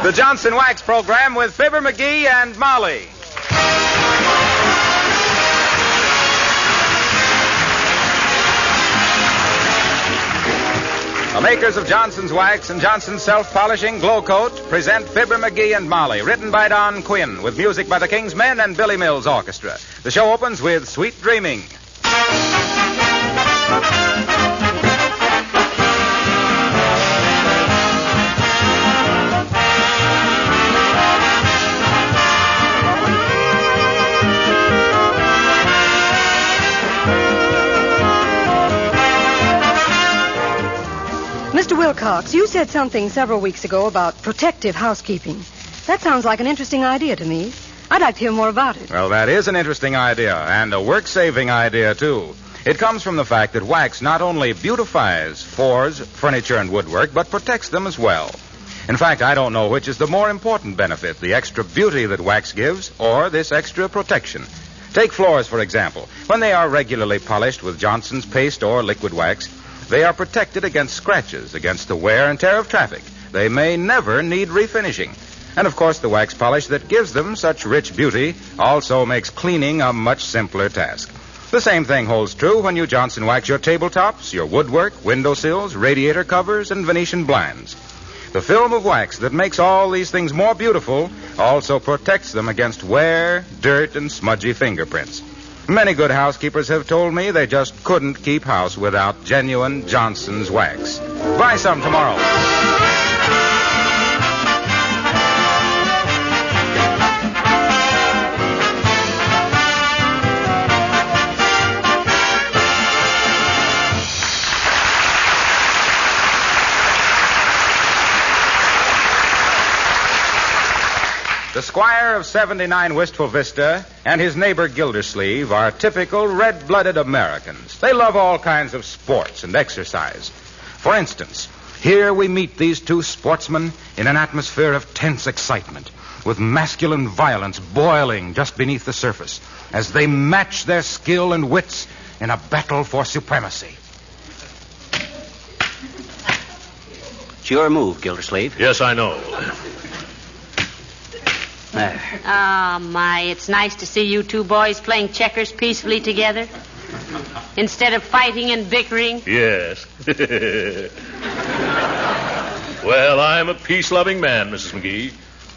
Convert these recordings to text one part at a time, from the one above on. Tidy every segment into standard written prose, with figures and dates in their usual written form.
The Johnson Wax Program with Fibber McGee and Molly. The makers of Johnson's Wax and Johnson's Self-Polishing Glow Coat present Fibber McGee and Molly, written by Don Quinn, with music by the King's Men and Billy Mills Orchestra. The show opens with Sweet Dreaming. Mr. Wilcox, you said something several weeks ago about protective housekeeping. That sounds like an interesting idea to me. I'd like to hear more about it. Well, that is an interesting idea, and a work-saving idea, too. It comes from the fact that wax not only beautifies floors, furniture, and woodwork, but protects them as well. In fact, I don't know which is the more important benefit, the extra beauty that wax gives, or this extra protection. Take floors, for example. When they are regularly polished with Johnson's paste or liquid wax, they are protected against scratches, against the wear and tear of traffic. They may never need refinishing. And, of course, the wax polish that gives them such rich beauty also makes cleaning a much simpler task. The same thing holds true when you Johnson wax your tabletops, your woodwork, windowsills, radiator covers, and Venetian blinds. The film of wax that makes all these things more beautiful also protects them against wear, dirt, and smudgy fingerprints. Many good housekeepers have told me they just couldn't keep house without genuine Johnson's wax. Buy some tomorrow. The squire of 79 Wistful Vista and his neighbor Gildersleeve are typical red-blooded Americans. They love all kinds of sports and exercise. For instance, here we meet these two sportsmen in an atmosphere of tense excitement, with masculine violence boiling just beneath the surface, as they match their skill and wits in a battle for supremacy. It's your move, Gildersleeve. Yes, I know. There. Oh, my, it's nice to see you two boys playing checkers peacefully together instead of fighting and bickering. Yes. Well, I'm a peace-loving man, Mrs. McGee.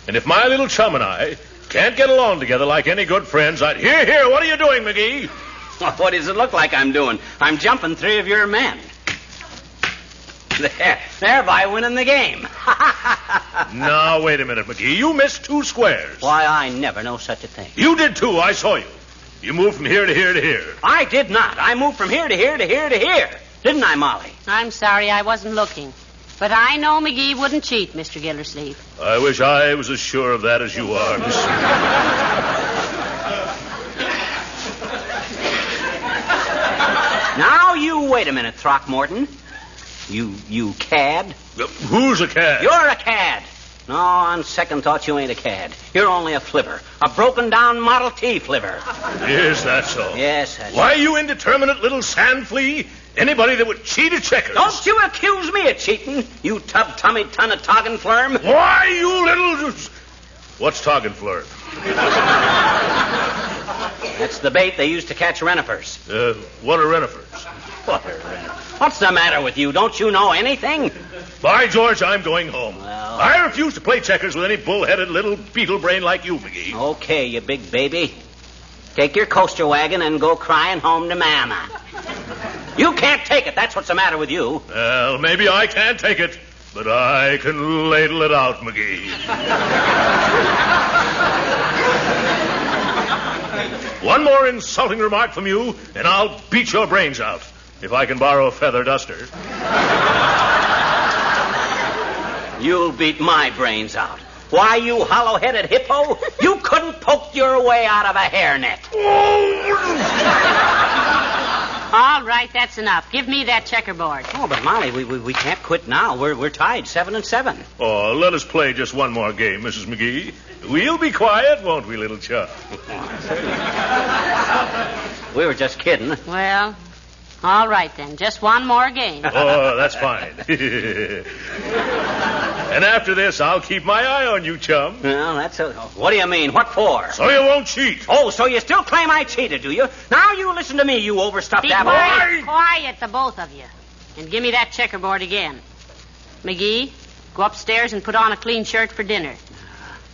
And if my little chum and I can't get along together like any good friends, I'd... Here, what are you doing, McGee? What does it look like I'm doing? I'm jumping 3 of your men. Thereby winning the game. Now, wait a minute, McGee. You missed 2 squares. Why, I never know such a thing. You did, too. I saw you. You moved from here to here to here. I did not. I moved from here to here to here to here. Didn't I, Molly? I'm sorry I wasn't looking. But I know McGee wouldn't cheat, Mr. Gildersleeve. I wish I was as sure of that as you are, Miss. Now, you wait a minute, Throckmorton. You cad? Who's a cad? You're a cad. No, on second thought, you ain't a cad. You're only a flivver. A broken-down Model T flivver. Is that so? Yes, that's Why, you indeterminate little sand flea? Anybody that would cheat at checkers. Don't you accuse me of cheating, you tub-tummied ton of toggin flurm. Why, you little... What's toggin flurm? That's the bait they use to catch renifers. What are renifers? What are renifers? What's the matter with you? Don't you know anything? By George, I'm going home. Well... I refuse to play checkers with any bull-headed little beetle brain like you, McGee. Okay, you big baby. Take your coaster wagon and go crying home to Mama. You can't take it. That's what's the matter with you. Well, maybe I can't take it, but I can ladle it out, McGee. One more insulting remark from you, and I'll beat your brains out. If I can borrow a feather duster. You'll beat my brains out. Why, you hollow-headed hippo, you couldn't poke your way out of a hairnet. All right, that's enough. Give me that checkerboard. Oh, but Molly, we can't quit now. We're tied 7-7. Oh, let us play just one more game, Mrs. McGee. We'll be quiet, won't we, little chum? We were just kidding. Well, all right then. Just one more game. Oh, that's fine. And after this, I'll keep my eye on you, chum. Well, what do you mean? What for? So you won't cheat. Oh, so you still claim I cheated, do you? Now you listen to me, you overstuffed apple. Be quiet, the both of you. And give me that checkerboard again. McGee, go upstairs and put on a clean shirt for dinner.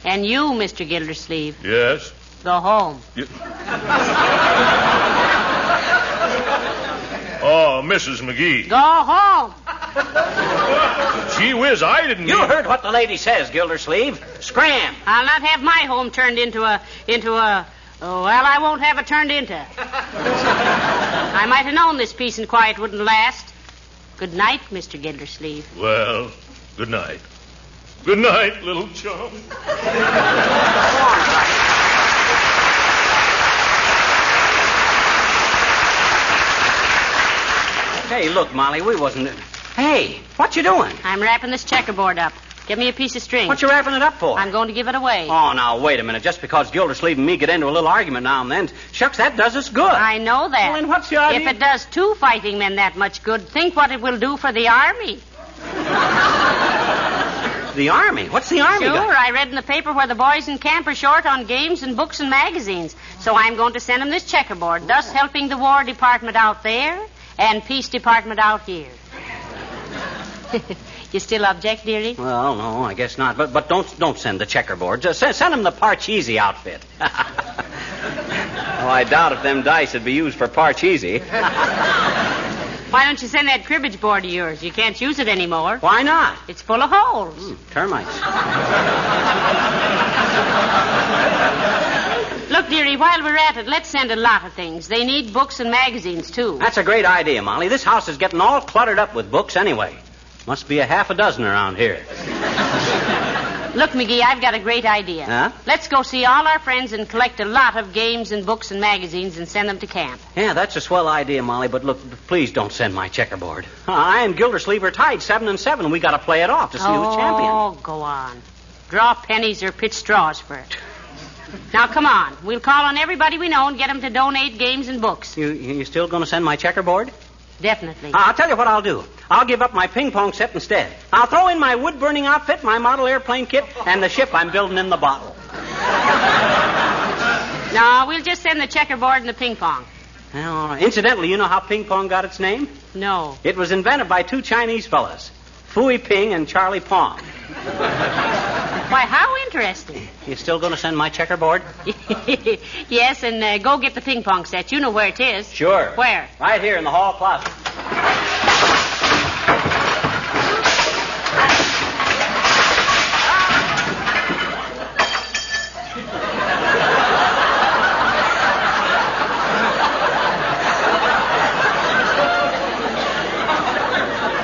And you, Mr. Gildersleeve. Yes? Go home. Oh, Mrs. McGee. Go home. Gee whiz, I didn't You mean... heard what the lady says, Gildersleeve. Scram. I'll not have my home turned into a... Oh, well, I won't have it turned into. I might have known this peace and quiet wouldn't last. Good night, Mr. Gildersleeve. Well, good night. Good night, little chum. Hey, look, Molly, we wasn't... Hey, what you doing? I'm wrapping this checkerboard up. Give me a piece of string. What you wrapping it up for? I'm going to give it away. Oh, now, wait a minute. Just because Gildersleeve and me get into a little argument now and then, shucks, that does us good. I know that. Well, then what's the idea? If it does two fighting men that much good, think what it will do for the Army. The Army? What's the Army Sure, got? I read in the paper where the boys in camp are short on games and books and magazines. So I'm going to send them this checkerboard, thus helping the War Department out there and Peace Department out here. You still object, dearie? Well, no, I guess not. But don't send the checkerboard. Just send them the Parcheesi outfit. Oh, I doubt if them dice would be used for Parcheesi. Why don't you send that cribbage board of yours? You can't use it anymore. Why not? It's full of holes. Termites. Look, dearie, while we're at it, let's send a lot of things. They need books and magazines, too. That's a great idea, Molly. This house is getting all cluttered up with books anyway. Must be a half a dozen around here. Look, McGee, I've got a great idea. Huh? Let's go see all our friends and collect a lot of games and books and magazines and send them to camp. Yeah, that's a swell idea, Molly, but look, please don't send my checkerboard. I and Gildersleeve are tied 7-7. We got to play it off to see who's champion. Oh, go on. Draw pennies or pitch straws for it. Now, come on. We'll call on everybody we know and get them to donate games and books. You still going to send my checkerboard? Definitely. I'll tell you what I'll do. I'll give up my ping-pong set instead. I'll throw in my wood-burning outfit, my model airplane kit, and the ship I'm building in the bottle. No, we'll just send the checkerboard and the ping-pong. Well, incidentally, you know how ping-pong got its name? No. It was invented by two Chinese fellas, Fooey Ping and Charlie Pong. Why, how interesting. You still going to send my checkerboard? Yes, and go get the ping-pong set. You know where it is. Sure. Where? Right here in the hall closet.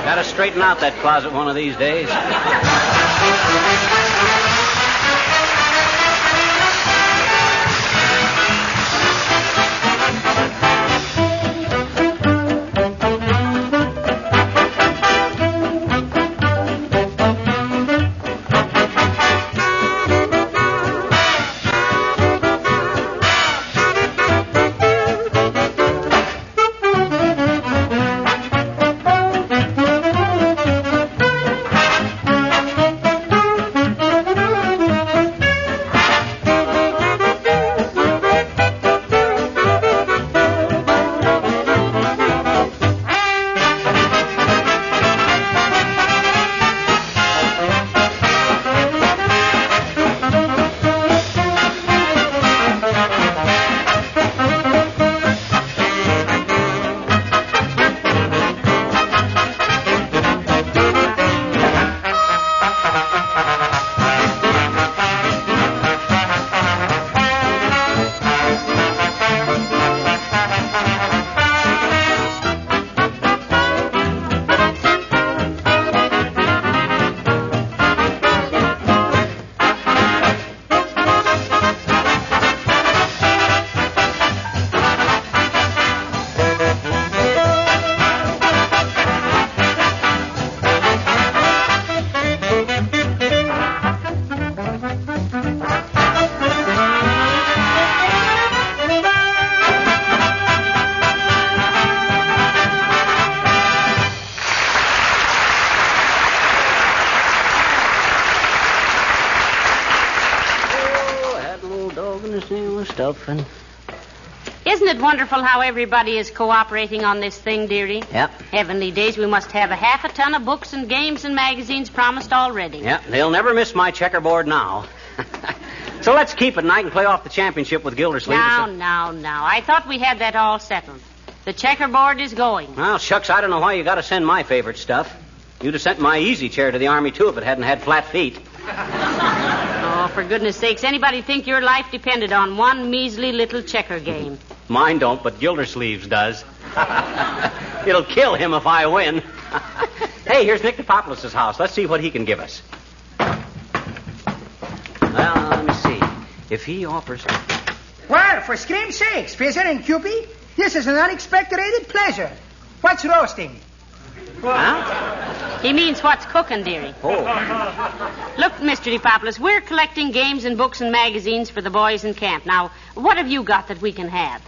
Got to straighten out that closet one of these days. Almost open. Isn't it wonderful how everybody is cooperating on this thing, dearie? Yep. Heavenly days, we must have a half a ton of books and games and magazines promised already. Yep, they'll never miss my checkerboard now. So let's keep it, and I can play off the championship with Gildersleeve. Now. I thought we had that all settled. The checkerboard is going. Well, shucks, I don't know why you got to send my favorite stuff. You'd have sent my easy chair to the Army, too, if it hadn't had flat feet. Oh, for goodness sakes, anybody think your life depended on one measly little checker game? Mine don't, but Gildersleeve's does. It'll kill him if I win. Hey, here's Nick DePopoulos' house. Let's see what he can give us. Well, let me see. If he offers... Well, for scream's sakes, Fizzer and Cupid, this is an unexpected pleasure. What's roasting? Huh? He means what's cooking, dearie. Oh. Look, Mr. DePopoulos, we're collecting games and books and magazines for the boys in camp. Now, what have you got that we can have?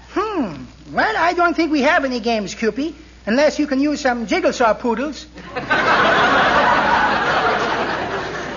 Well, I don't think we have any games, Cupid, unless you can use some jigsaw poodles.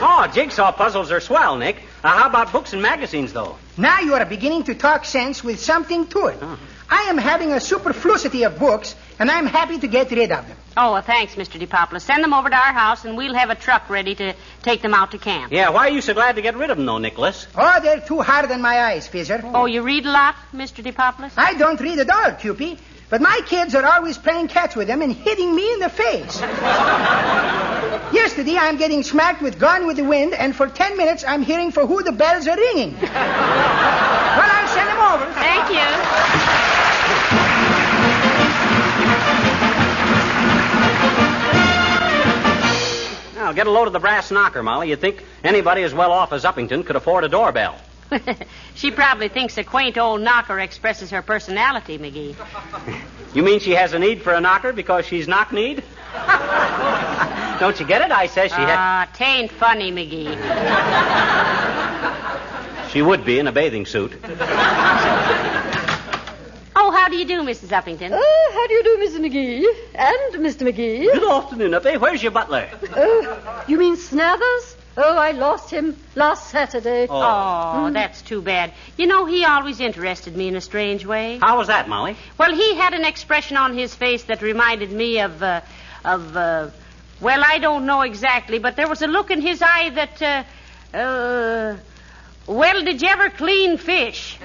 Oh, jigsaw puzzles are swell, Nick. How about books and magazines, though? Now you are beginning to talk sense with something to it. I am having a superfluity of books, and I'm happy to get rid of them. Oh, well, thanks, Mr. DePopoulos. Send them over to our house, and we'll have a truck ready to take them out to camp. Yeah, why are you so glad to get rid of them, though, Nicholas? Oh, they're too hard on my eyes, Fizzer. Oh, you read a lot, Mr. DePopoulos? I don't read at all, Cupid, but my kids are always playing catch with them and hitting me in the face. Yesterday, I'm getting smacked with Gone with the Wind, and for 10 minutes, I'm hearing for who the bells are ringing. Well, I'll send them over. Thank you. Now, get a load of the brass knocker, Molly. You'd think anybody as well off as Uppington could afford a doorbell. She probably thinks a quaint old knocker expresses her personality, McGee. You mean she has a need for a knocker because she's knock-kneed? Don't you get it? I says she had... Tain't funny, McGee. She would be in a bathing suit. Oh, how do you do, Mrs. Uppington? Oh, how do you do, Mrs. McGee? And Mr. McGee? Good afternoon, Uppy. Where's your butler? Oh, you mean Snathers? Oh, I lost him last Saturday. Oh, that's too bad. You know, he always interested me in a strange way. How was that, Molly? Well, he had an expression on his face that reminded me of, well, I don't know exactly, but there was a look in his eye that, well, did you ever clean fish?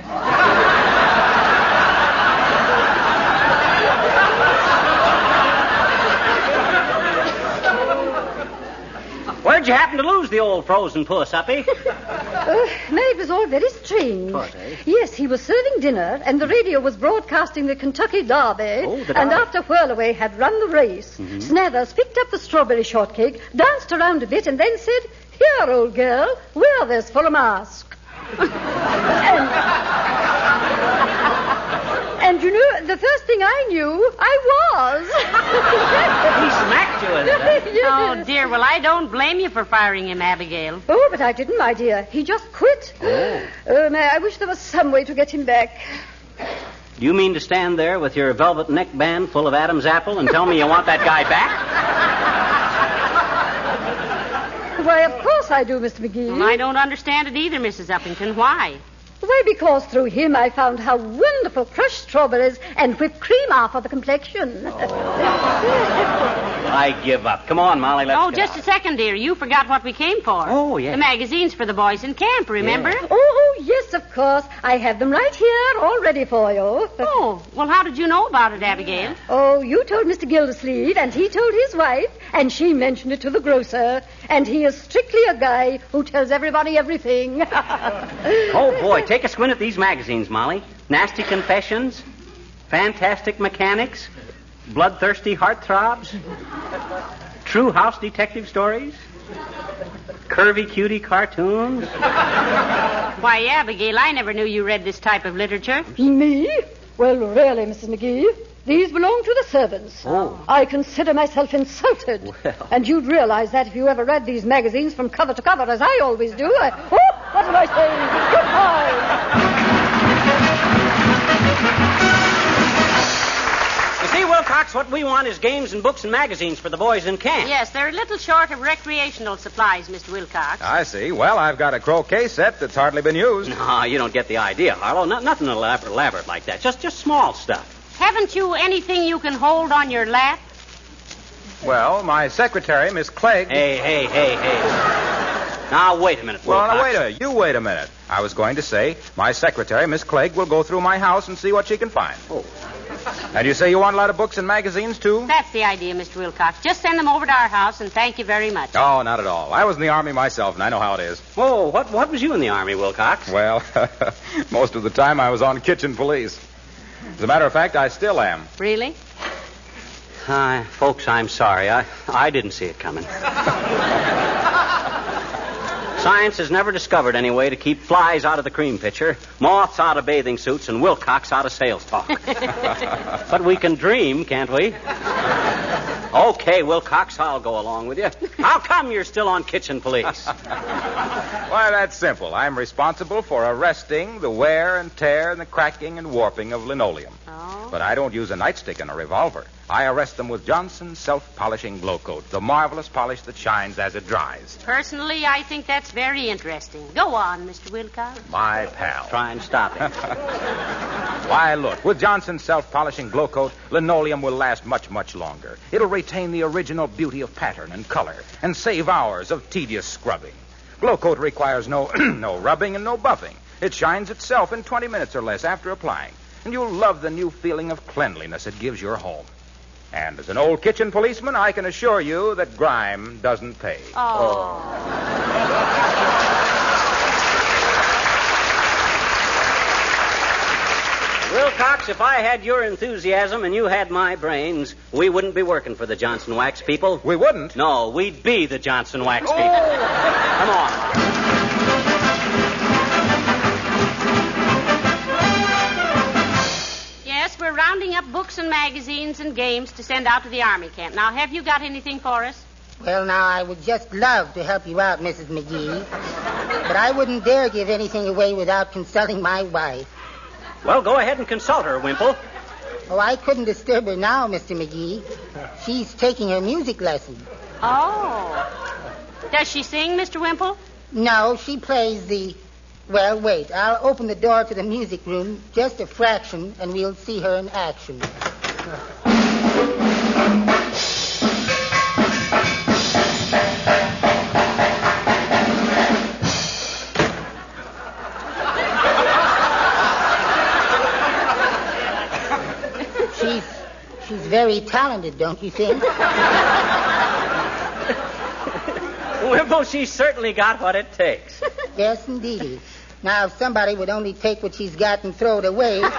Where'd you happen to lose the old frozen puss, Uppy? May, it was all very strange. What, eh? Yes, he was serving dinner, and the radio was broadcasting the Kentucky Derby. Oh, the and Derby. after Whirlaway had run the race, Snathers picked up the strawberry shortcake, danced around a bit, and then said, "Here, old girl, wear this for a mask." And you know, the first thing I knew, I was. He smacked you with it. Yes. Oh, dear. Well, I don't blame you for firing him, Abigail. Oh, but I didn't, my dear. He just quit. Oh, May, I wish there was some way to get him back. Do you mean to stand there with your velvet neckband full of Adam's apple and tell me you want that guy back? Why, of course I do, Mr. McGee. Well, I don't understand it either, Mrs. Uppington. Why? Why, because through him I found how wonderful crushed strawberries and whipped cream are for the complexion. I give up. Come on, Molly, let's Oh, get just out. a second, dear. You forgot what we came for. Oh, yeah. The magazines for the boys in camp, remember? Yeah. Oh, yes, of course. I have them right here, all ready for you. Oh, well, how did you know about it, Abigail? Oh, you told Mr. Gildersleeve, and he told his wife, and she mentioned it to the grocer. And he is strictly a guy who tells everybody everything. Oh, boy, take a squint at these magazines, Molly. Nasty Confessions, Fantastic Mechanics, Bloodthirsty Heartthrobs, True House Detective Stories, Curvy Cutie Cartoons. Why, Abigail, I never knew you read this type of literature. Me? Well, really, Mrs. McGee, these belong to the servants. Oh. I consider myself insulted. Well. And you'd realize that if you ever read these magazines from cover to cover, as I always do. What am I saying? Goodbye. You see, Wilson, Wilcox, what we want is games and books and magazines for the boys in camp. Yes, they're a little short of recreational supplies, Mr. Wilcox. I see. Well, I've got a croquet set that's hardly been used. No, you don't get the idea, Harlow. Nothing elaborate like that. Just small stuff. Haven't you anything you can hold on your lap? Well, my secretary, Miss Clegg... Hey. Now, wait a minute, Wilcox. Well, now, wait a minute. You wait a minute. I was going to say, my secretary, Miss Clegg, will go through my house and see what she can find. Oh. And you say you want a lot of books and magazines, too? That's the idea, Mr. Wilcox. Just send them over to our house, and thank you very much. Oh, not at all. I was in the Army myself, and I know how it is. Oh, what was you in the Army, Wilcox? Well, most of the time I was on kitchen police. As a matter of fact, I still am. Really? Folks, I'm sorry. I didn't see it coming. Science has never discovered any way to keep flies out of the cream pitcher, moths out of bathing suits, and Wilcox out of sales talk. But we can dream, can't we? Okay, Wilcox, I'll go along with you. How come you're still on kitchen police? Why, that's simple. I'm responsible for arresting the wear and tear and the cracking and warping of linoleum. Oh. But I don't use a nightstick and a revolver. I arrest them with Johnson's self-polishing glow coat, the marvelous polish that shines as it dries. Personally, I think that's very interesting. Go on, Mr. Wilcox. My pal. Try and stop him. Why, look, with Johnson's self-polishing glow coat, linoleum will last much, much longer. It'll retain the original beauty of pattern and color and save hours of tedious scrubbing. Glow coat requires no rubbing and no buffing. It shines itself in 20 minutes or less after applying. And you'll love the new feeling of cleanliness it gives your home. And as an old kitchen policeman, I can assure you that grime doesn't pay. Oh. Wilcox, if I had your enthusiasm and you had my brains, we wouldn't be working for the Johnson Wax people. We wouldn't? No, we'd be the Johnson Wax people. Come on. Yes, we're rounding up books and magazines and games to send out to the Army camp. Now, have you got anything for us? Well, now, I would just love to help you out, Mrs. McGee. But I wouldn't dare give anything away without consulting my wife. Well, go ahead and consult her, Wimple. Oh, I couldn't disturb her now, Mr. McGee. She's taking her music lesson. Oh. Does she sing, Mr. Wimple? No, she plays the... Well, wait. I'll open the door to the music room just a fraction, and we'll see her in action. She's very talented, don't you think? Wimple, she's certainly got what it takes. Yes, indeed. Now, if somebody would only take what she's got and throw it away, maybe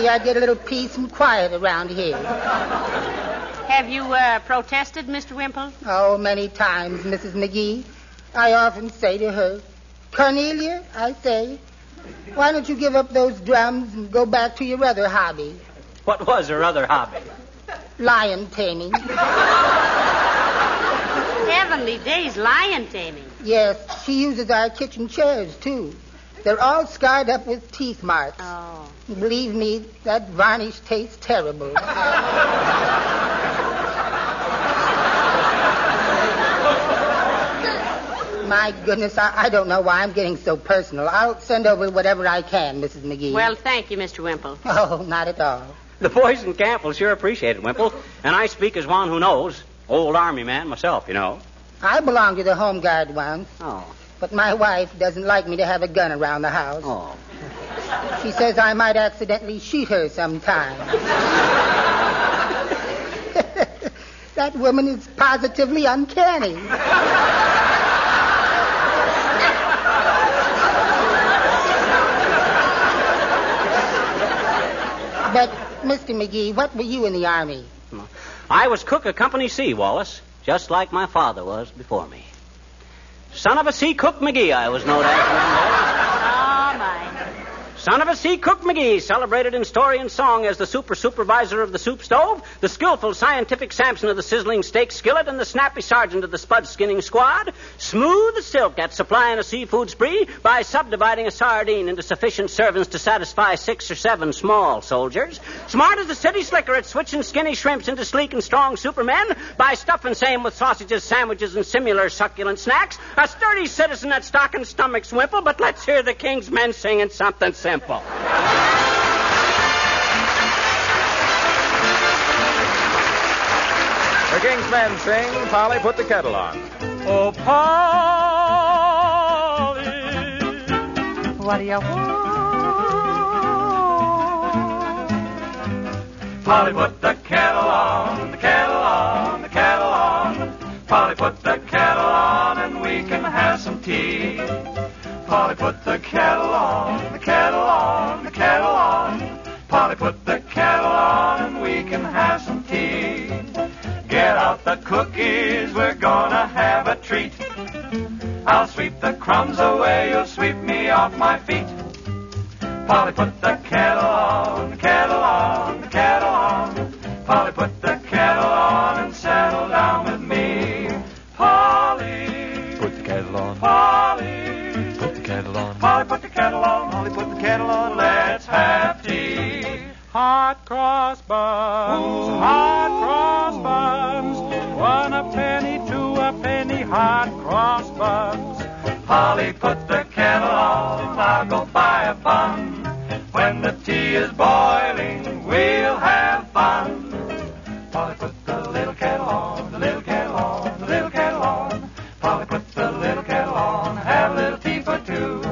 I'd get a little peace and quiet around here. Have you protested, Mr. Wimple? Oh, many times, Mrs. McGee. I often say to her, Cornelia, I say, why don't you give up those drums and go back to your other hobby? What was her other hobby? Lion taming. Heavenly days, lion taming. Yes, she uses our kitchen chairs, too. They're all scarred up with teeth marks. Oh. Believe me, that varnish tastes terrible. My goodness, I don't know why I'm getting so personal. I'll send over whatever I can, Mrs. McGee. Well, thank you, Mr. Wimple. Oh, not at all. The boys in camp will sure appreciate it, Wimple. And I speak as one who knows. Old Army man myself, you know. I belonged to the Home Guard once. Oh. But my wife doesn't like me to have a gun around the house. Oh. She says I might accidentally shoot her sometime. That woman is positively uncanny. But, Mr. McGee, what were you in the Army? I was cook of Company C, Wallace, just like my father was before me. Son of a sea cook McGee, I was known as. Oh, my. Son of a sea cook McGee, celebrated in story and song as the supervisor of the soup stove, the skillful scientific Samson of the sizzling steak skillet, and the snappy sergeant of the spud skinning squad, smooth as silk at supplying a seafood spree by subdividing a sardine into sufficient servings to satisfy 6 or 7 small soldiers, smart as the city slicker at switching skinny shrimps into sleek and strong supermen by stuffing same with sausages, sandwiches, and similar succulent snacks, a sturdy citizen at stocking stomachs Wimple, but let's hear the King's men singing something simple. The King's men sing, Polly, put the kettle on. Oh, Polly, what do you want? Polly, put the kettle on, the kettle on, the kettle on. Polly, put the kettle on and we can have some tea. Polly, put the kettle on, the kettle on, the kettle on. Polly, put the kettle on and we can have some tea. Get out the cookies, we're gonna have a treat. I'll sweep the crumbs away, you'll sweep me off my feet. Polly, put the kettle on, the kettle on, the kettle on. Polly, put the kettle on and settle down with me. Polly, Put the kettle on. Polly, Put the kettle on. Polly, put the kettle on. Polly, put the kettle on. Let's have tea. Hot cross buns, hot cross buns. 1 a penny, 2 a penny, hot cross buns. Polly, put the kettle on. I'll go buy a bun. When the tea is boiling, we'll have fun. Polly, put the little kettle on, the little kettle on, the little kettle on. Polly, put the little kettle on, have a little tea for 2.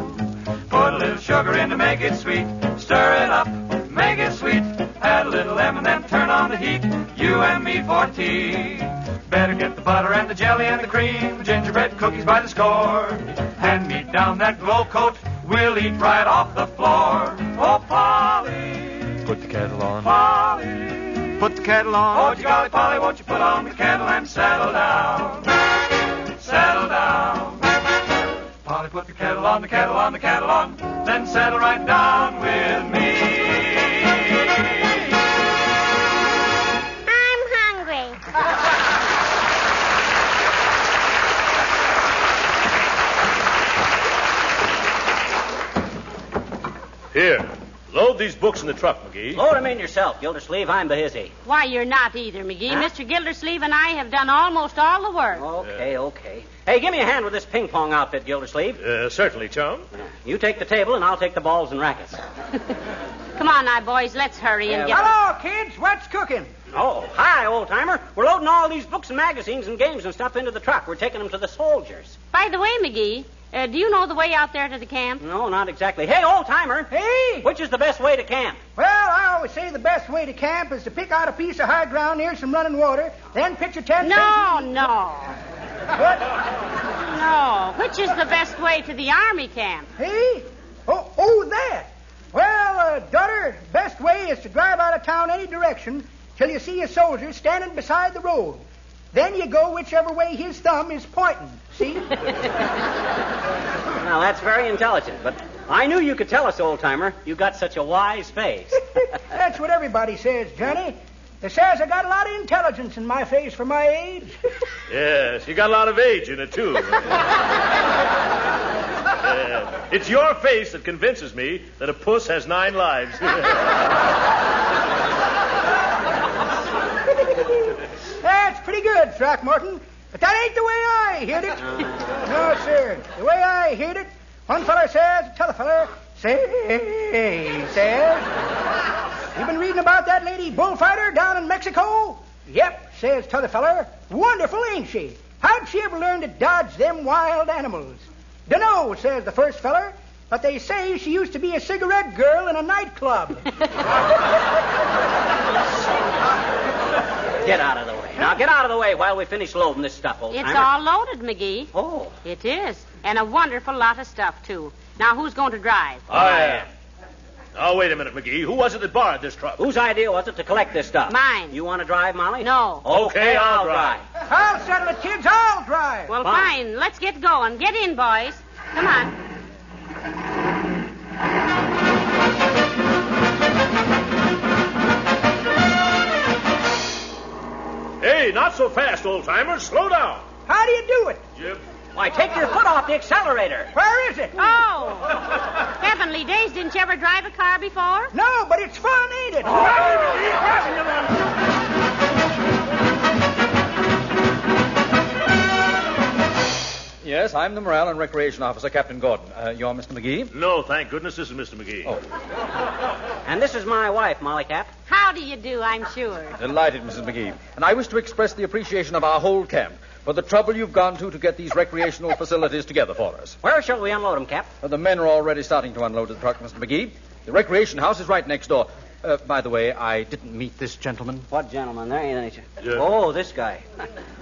Put a little sugar in to make it sweet. Stir it up, make it sweet. Add a little lemon, then turn on the heat. You and me for tea. Better get the butter and the jelly and the cream, the gingerbread cookies by the score. Hand me down that glow coat, we'll eat right off the floor. Oh, Polly, Put the kettle on. Polly, Put the kettle on. oh, golly, Polly, won't you put on the kettle and settle down? Settle down. Polly, put the kettle on, the kettle on, the kettle on, then settle right down with me. I'm hungry. Here, load these books in the truck, McGee. Load them in yourself, Gildersleeve. I'm the hizzy. Why, you're not either, McGee. Huh? Mr. Gildersleeve and I have done almost all the work. Okay. Hey, give me a hand with this ping-pong outfit, Gildersleeve. Certainly, chum. You take the table, and I'll take the balls and rackets. Come on now, boys. Let's hurry and get... Hello, kids. What's cooking? Oh, hi, old-timer. We're loading all these books and magazines and games and stuff into the truck. We're taking them to the soldiers. By the way, McGee, do you know the way out there to the camp? No, not exactly. Hey, old-timer. Hey! Which is the best way to camp? Well, I always say the best way to camp is to pick out a piece of high ground near some running water, then pitch a tent. No. What? No. Which is the best way to the army camp? Hey? Oh, that. Well, daughter, best way is to drive out of town any direction till you see a soldier standing beside the road. Then you go whichever way his thumb is pointing. See? Now, that's very intelligent, but I knew you could tell us, old-timer. You got such a wise face. That's what everybody says, Johnny. They says I got a lot of intelligence in my face for my age. Yes, you got a lot of age in it, too. It's your face that convinces me that a puss has 9 lives. That's pretty good, Throckmorton. But that ain't the way I heard it. No, sir. The way I heard it, one feller says, t'other feller, says, you been reading about that lady bullfighter down in Mexico? Yep, says t'other feller. Wonderful, ain't she? How'd she ever learn to dodge them wild animals? Dunno, says the first feller, but they say she used to be a cigarette girl in a nightclub. Get out of the way. Now, get out of the way while we finish loading this stuff, old-timer. It's all loaded, McGee. Oh. It is. And a wonderful lot of stuff, too. Now, who's going to drive? I am. Now, wait a minute, McGee. Who was it that borrowed this truck? Whose idea was it to collect this stuff? Mine. You want to drive, Molly? No. Okay, I'll drive. I'll settle it, kids. I'll drive. Well, fine. Let's get going. Get in, boys. Come on. Hey, not so fast, old-timer. Slow down. How do you do it? Jim. Why, take your foot off the accelerator. Where is it? Oh, heavenly days. Didn't you ever drive a car before? No, but it's fun, ain't it? Yes, I'm the Morale and Recreation Officer, Captain Gordon. You're Mr. McGee? No, thank goodness this is Mr. McGee. Oh. And this is my wife, Molly Cap. How do you do, I'm sure. Delighted, Mrs. McGee. And I wish to express the appreciation of our whole camp for the trouble you've gone to get these recreational facilities together for us. Where shall we unload them, Cap? The men are already starting to unload the truck, Mr. McGee. The recreation house is right next door. By the way, I didn't meet this gentleman. What gentleman? There ain't any... Yeah. Oh, this guy.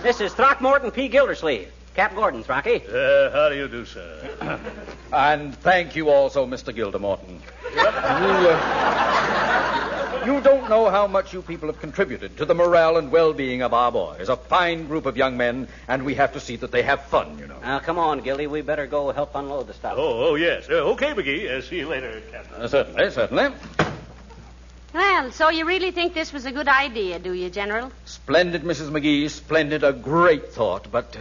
This is Throckmorton P. Gildersleeve. Cap Gordon, Rocky. How do you do, sir? And thank you also, Mr. Gildermorton. You don't know how much you people have contributed to the morale and well-being of our boys. A fine group of young men, and we have to see that they have fun, you know. Now, come on, Gildy. We better go help unload the stuff. Oh, yes. Okay, McGee. See you later, Captain. Certainly. Well, so you really think this was a good idea, do you, General? Splendid, Mrs. McGee. Splendid. A great thought. But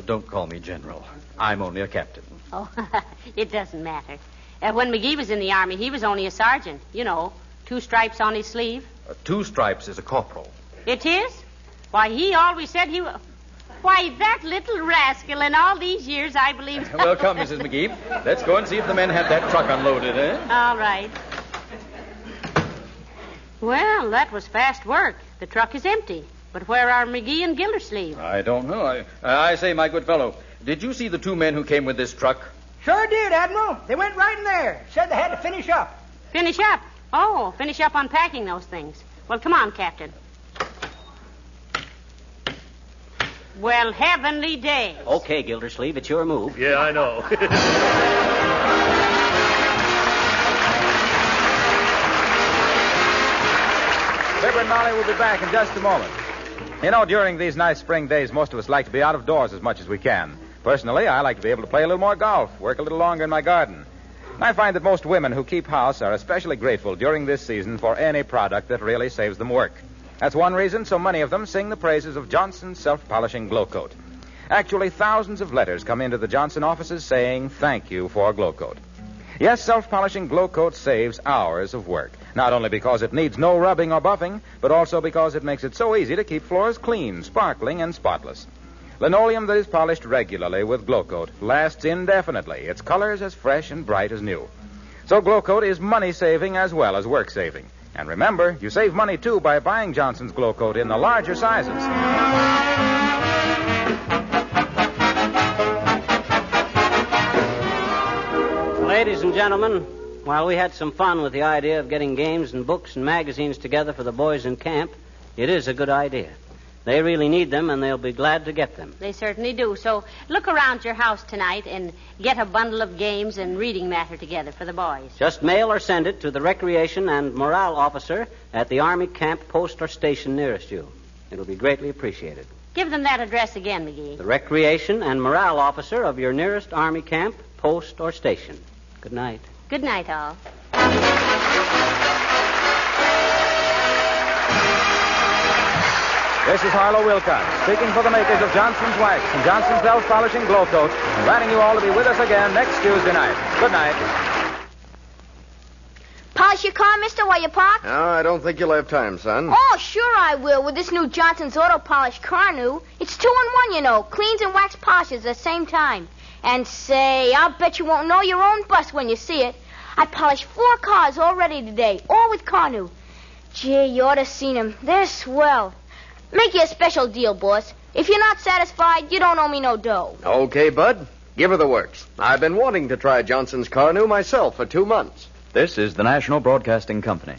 don't call me General. I'm only a captain. Oh, it doesn't matter. When McGee was in the Army, he was only a sergeant. You know, 2 stripes on his sleeve. 2 stripes is a corporal. It is? Why, he always said he was... Why, that little rascal, in all these years, I believe... Well, come, Mrs. McGee. Let's go and see if the men have that truck unloaded, eh? All right. Well, that was fast work. The truck is empty. But where are McGee and Gildersleeve? I don't know. I say, my good fellow, did you see the 2 men who came with this truck? Sure did, Admiral. They went right in there. Said they had to finish up. Finish up? Oh, finish up unpacking those things. Well, come on, Captain. Well, heavenly days. Okay, Gildersleeve, it's your move. Yeah, I know. Fibber and Molly will be back in just a moment. You know, during these nice spring days, most of us like to be out of doors as much as we can. Personally, I like to be able to play a little more golf, work a little longer in my garden. And I find that most women who keep house are especially grateful during this season for any product that really saves them work. That's one reason so many of them sing the praises of Johnson's self-polishing Glow Coat. Actually, thousands of letters come into the Johnson offices saying thank you for Glow Coat. Yes, self-polishing Glow Coat saves hours of work, not only because it needs no rubbing or buffing, but also because it makes it so easy to keep floors clean, sparkling, and spotless. Linoleum that is polished regularly with Glow Coat lasts indefinitely. Its color is as fresh and bright as new. So Glow Coat is money-saving as well as work-saving. And remember, you save money, too, by buying Johnson's Glow Coat in the larger sizes. Ladies and gentlemen, while we had some fun with the idea of getting games and books and magazines together for the boys in camp, it is a good idea. They really need them, and they'll be glad to get them. They certainly do. So look around your house tonight and get a bundle of games and reading matter together for the boys. Just mail or send it to the Recreation and Morale Officer at the Army camp, post, or station nearest you. It'll be greatly appreciated. Give them that address again, McGee. The Recreation and Morale Officer of your nearest Army camp, post, or station. Good night. Good night, all. This is Harlow Wilcox, speaking for the makers of Johnson's Wax and Johnson's Self-Polishing Glow Coat, inviting you all to be with us again next Tuesday night. Good night. Polish your car, mister, while you park? No, I don't think you'll have time, son. Oh, sure I will, with this new Johnson's Auto Polish car new. It's 2-in-1, you know. Cleans and wax polishes at the same time. And say, I'll bet you won't know your own bus when you see it. I polished 4 cars already today, all with car new. Gee, you ought to seen them. They're swell. Make you a special deal, boss. If you're not satisfied, you don't owe me no dough. Okay, Bud. Give her the works. I've been wanting to try Johnson's car new myself for 2 months. This is the National Broadcasting Company.